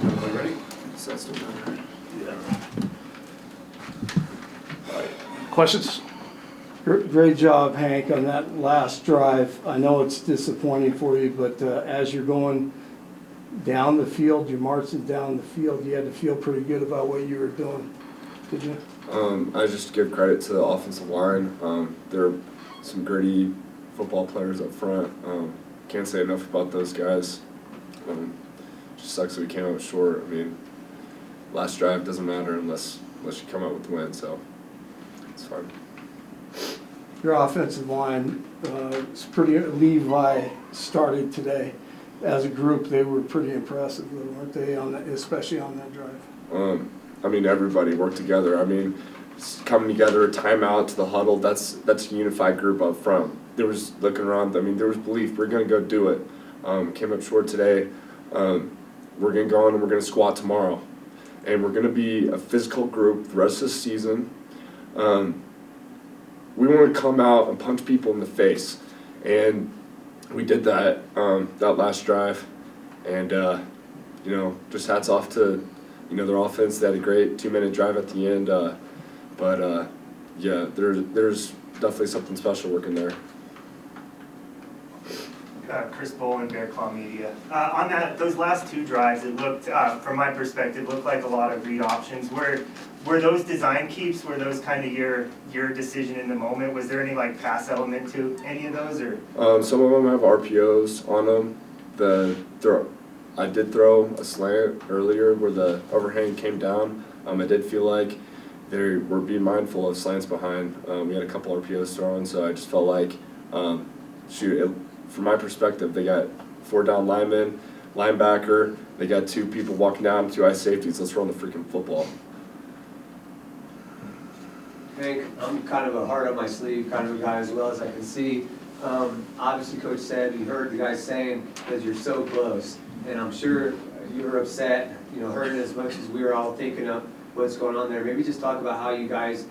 Everybody ready? So that's still better. Yeah. All right. Questions? Great job, Hank, on that last drive. I know it's disappointing for you, but as you're going down the field, you're marching down the field, you had to feel pretty good about what you were doing, did you? I just give credit to the offensive line. There are some gritty football players up front. Can't say enough about those guys. Just sucks that we came out short. I mean, last drive doesn't matter unless you come out with the win, so it's fine. Your offensive line is pretty. Levi started today. As a group, they were pretty impressive, weren't they? Especially on that drive. I mean, everybody worked together. I mean, coming together, timeout to the huddle. That's a unified group up front. There was looking around. I mean, there was belief. We're gonna go do it. Came up short today. We're gonna go on and we're gonna squat tomorrow, and we're gonna be a physical group the rest of the season. We want to come out and punch people in the face, and we did that that last drive, and just hats off to their offense. They had a great 2-minute drive at the end, but yeah, there's definitely something special working there. Chris Bowen, Bear Claw Media. On those last two drives, it looked, from my perspective, looked like a lot of read options. Were those design keeps? Were those kind of your decision in the moment? Was there any pass element to any of those, or? Some of them have RPOs on them. I did throw a slant earlier where the overhang came down. I did feel like they were being mindful of slants behind. We had a couple RPOs thrown, so I just felt like, from my perspective, they got 4 down linemen, linebacker, they got 2 people walking down, 2 eye safeties. Let's run the freaking football. Hank, I'm kind of a heart on my sleeve kind of a guy as well as I can see. Obviously, Coach said, you heard the guys saying that you're so close, and I'm sure you were upset, heard it as much as we were all thinking of what's going on there. Maybe just talk about how the guys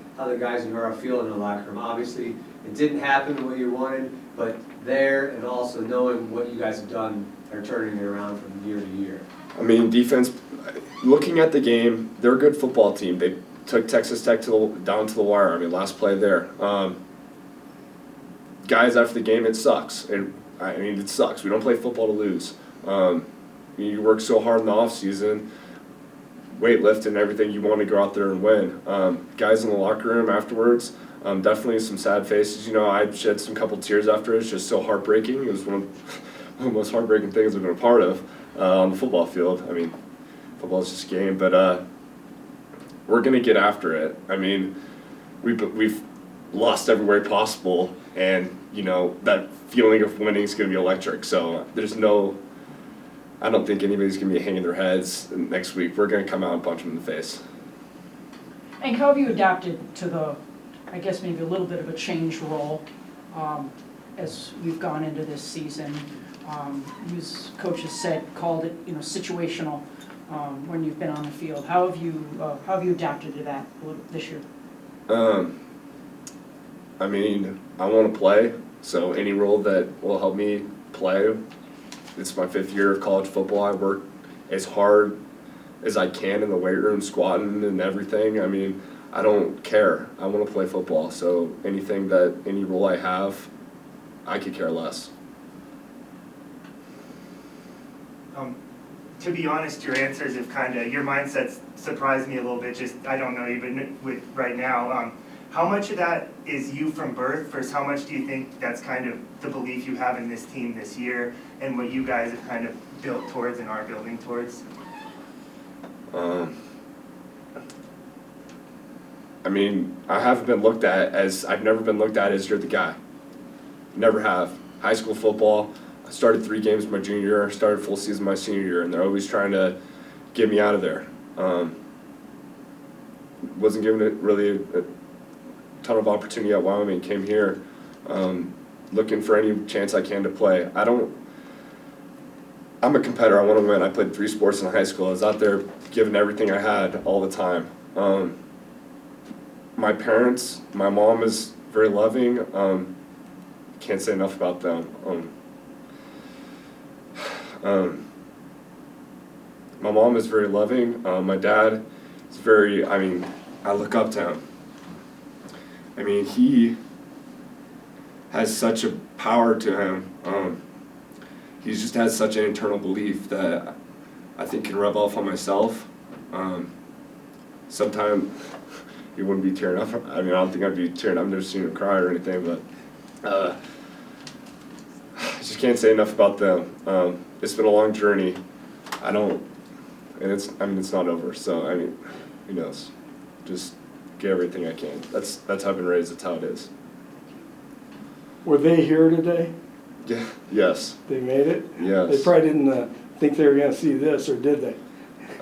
are feeling in the locker room. Obviously, it didn't happen the way you wanted, but there and also knowing what you guys have done are turning it around from year to year. I mean, defense, looking at the game, they're a good football team. They took Texas Tech down to the wire. I mean, last play there. Guys, after the game, it sucks. It sucks. We don't play football to lose. You work so hard in the offseason, weightlifting and everything, you want to go out there and win. Guys in the locker room afterwards, definitely some sad faces. I shed some couple tears after it. It's just so heartbreaking. It was one of the most heartbreaking things I've been a part of on the football field. I mean, football is just a game, but we're going to get after it. I mean, we've lost every way possible, and, that feeling of winning is going to be electric. So I don't think anybody's going to be hanging their heads next week. We're going to come out and punch them in the face. And how have you adapted to the, I guess maybe a little bit of a change role as we've gone into this season? As Coach has said, called it situational when you've been on the field. How have you adapted to that this year? I mean, I want to play, so any role that will help me play. It's my 5th year of college football. I work as hard as I can in the weight room, squatting and everything. I mean, I don't care. I want to play football, so any role I have, I could care less. To be honest, your answers have your mindsets surprised me a little bit. Just, I don't know you, but with right now, how much of that is you from birth versus how much do you think that's kind of the belief you have in this team this year and what you guys have kind of built towards and are building towards? I mean, I've never been looked at as you're the guy. Never have. High school football, I started 3 games my junior year, started full season my senior year, and they're always trying to get me out of there. Wasn't given it really a ton of opportunity at Wyoming. Came here looking for any chance I can to play. I'm a competitor. I want to win. I played 3 sports in high school. I was out there giving everything I had all the time. My parents, my mom is very loving. Can't say enough about them. My mom is very loving. My dad is very, I mean, I look up to him. I mean, he has such a power to him. He just has such an internal belief that I think can rub off on myself. Sometimes he wouldn't be tearing up. I mean, I don't think I'd be tearing up. I've never seen him cry or anything, but I just can't say enough about them. It's been a long journey. I mean, it's not over. So, I mean, who knows? Just get everything I can. That's how I've been raised. That's how it is. Were they here today? Yeah. Yes. They made it? Yes. They probably didn't think they were gonna see this, or did they?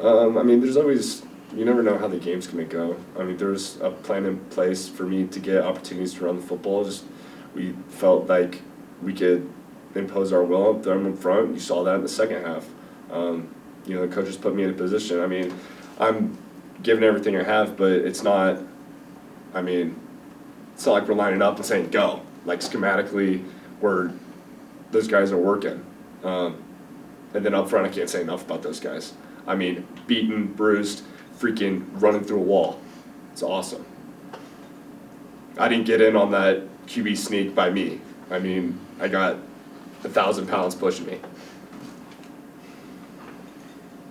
I mean, there's always, you never know how the game's gonna go. I mean, there's a plan in place for me to get opportunities to run the football. Just, we felt like we could impose our will up there in front. You saw that in the second half. You know, the coaches put me in a position. I mean, I'm giving everything I have, but it's not, I mean, it's not like we're lining up and saying go. Like schematically, those guys are working. And then up front, I can't say enough about those guys. I mean, beaten, bruised, freaking running through a wall. It's awesome. I didn't get in on that QB sneak by me. I mean, I got 1,000 pounds pushing me.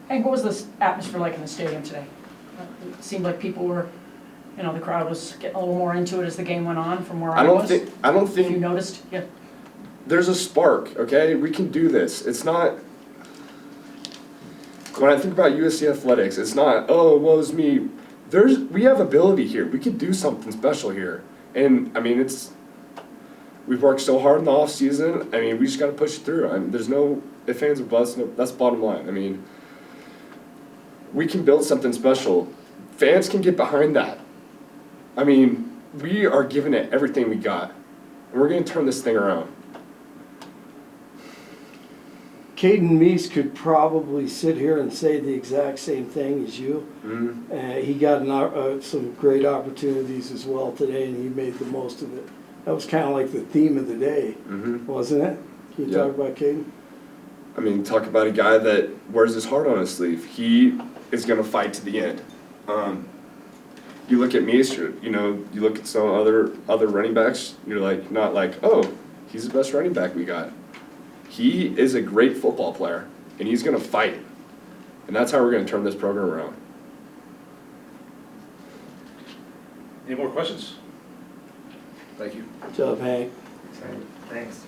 And what was the atmosphere like in the stadium today? It seemed like people were, you know, the crowd was getting a little more into it as the game went on from where I was. I don't If you think noticed, yeah. there's a spark, okay? We can do this. It's not, when I think about USC athletics, it's not, oh, woe is me. We have ability here. We can do something special here. And I mean, we've worked so hard in the off season. I mean, we just got to push it through. I mean, there's no ifs, ands, or buts. No, that's bottom line. I mean, we can build something special. Fans can get behind that. I mean, we are giving it everything we got. And we're going to turn this thing around. Caden Meese could probably sit here and say the exact same thing as you. Mm-hmm. He got some great opportunities as well today, and he made the most of it. That was kind of like the theme of the day, wasn't it? Can you talk about Caden? I mean, talk about a guy that wears his heart on his sleeve. He is going to fight to the end. You look at Meese, you know, you look at some other running backs, you're like, not like, oh, he's the best running back we got. He is a great football player, and he's going to fight. And that's how we're going to turn this program around. Any more questions? Thank you. Good job, Hank. Thanks.